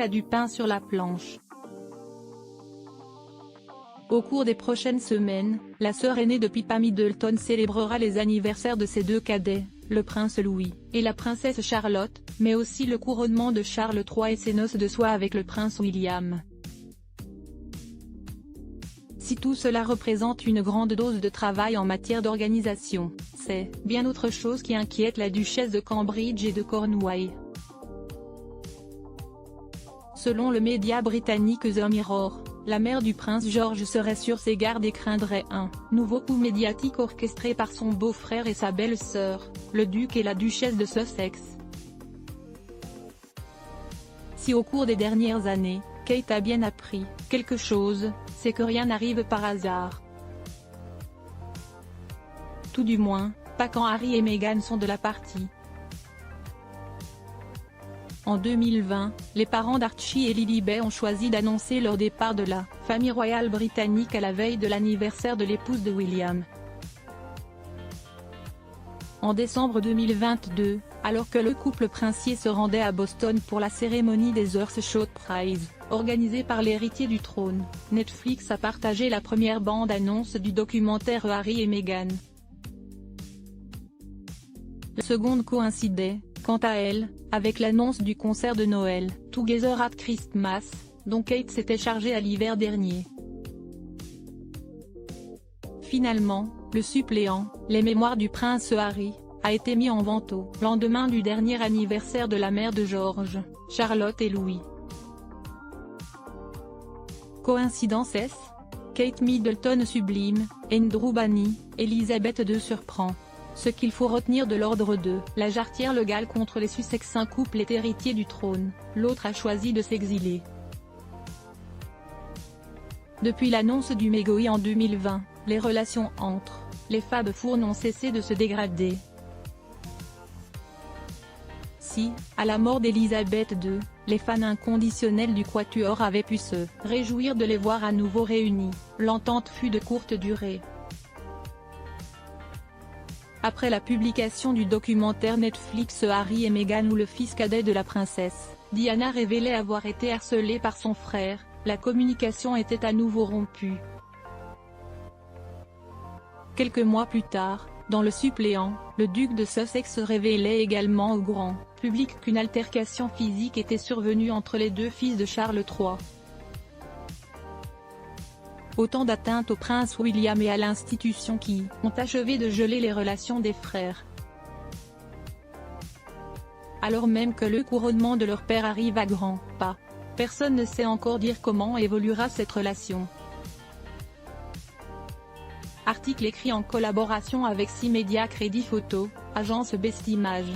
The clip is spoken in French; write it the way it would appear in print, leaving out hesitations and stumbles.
a du pain sur la planche. Au cours des prochaines semaines, la sœur aînée de Pippa Middleton célébrera les anniversaires de ses deux cadets, le prince Louis et la princesse Charlotte, mais aussi le couronnement de Charles III et ses noces de soie avec le prince William. Si tout cela représente une grande dose de travail en matière d'organisation, c'est bien autre chose qui inquiète la duchesse de Cambridge et de Cornouailles. Selon le média britannique The Mirror, la mère du prince George serait sur ses gardes et craindrait un nouveau coup médiatique orchestré par son beau-frère et sa belle-sœur, le duc et la duchesse de Sussex. Si au cours des dernières années, Kate a bien appris quelque chose, c'est que rien n'arrive par hasard. Tout du moins, pas quand Harry et Meghan sont de la partie. En 2020, les parents d'Archie et Lilibet ont choisi d'annoncer leur départ de la famille royale britannique à la veille de l'anniversaire de l'épouse de William. En décembre 2022, alors que le couple princier se rendait à Boston pour la cérémonie des Earthshot Prize, organisée par l'héritier du trône, Netflix a partagé la première bande-annonce du documentaire Harry et Meghan. La seconde coïncidait, quant à elle, avec l'annonce du concert de Noël, Together at Christmas, dont Kate s'était chargée à l'hiver dernier. Finalement, le suppléant, Les Mémoires du prince Harry, a été mis en vente au lendemain du dernier anniversaire de la mère de George, Charlotte et Louis. Coïncidence est-ce? Kate Middleton sublime, Andrew Banney, Elizabeth II surprend. Ce qu'il faut retenir de l'ordre de la jarretière légale contre les Sussex, un couple est héritier du trône, l'autre a choisi de s'exiler. Depuis l'annonce du mégoï en 2020, les relations entre les Fab Four n'ont cessé de se dégrader. Si, à la mort d'Elisabeth II, les fans inconditionnels du quatuor avaient pu se réjouir de les voir à nouveau réunis, l'entente fut de courte durée. Après la publication du documentaire Netflix Harry et Meghan où le fils cadet de la princesse, Diana révélait avoir été harcelé par son frère, la communication était à nouveau rompue. Quelques mois plus tard, dans le suppléant, le duc de Sussex révélait également au grand public qu'une altercation physique était survenue entre les deux fils de Charles III. Autant d'atteintes au prince William et à l'institution qui ont achevé de geler les relations des frères. Alors même que le couronnement de leur père arrive à grands pas, personne ne sait encore dire comment évoluera cette relation. Article écrit en collaboration avec 6 médias Crédit Photo, agence Best Images.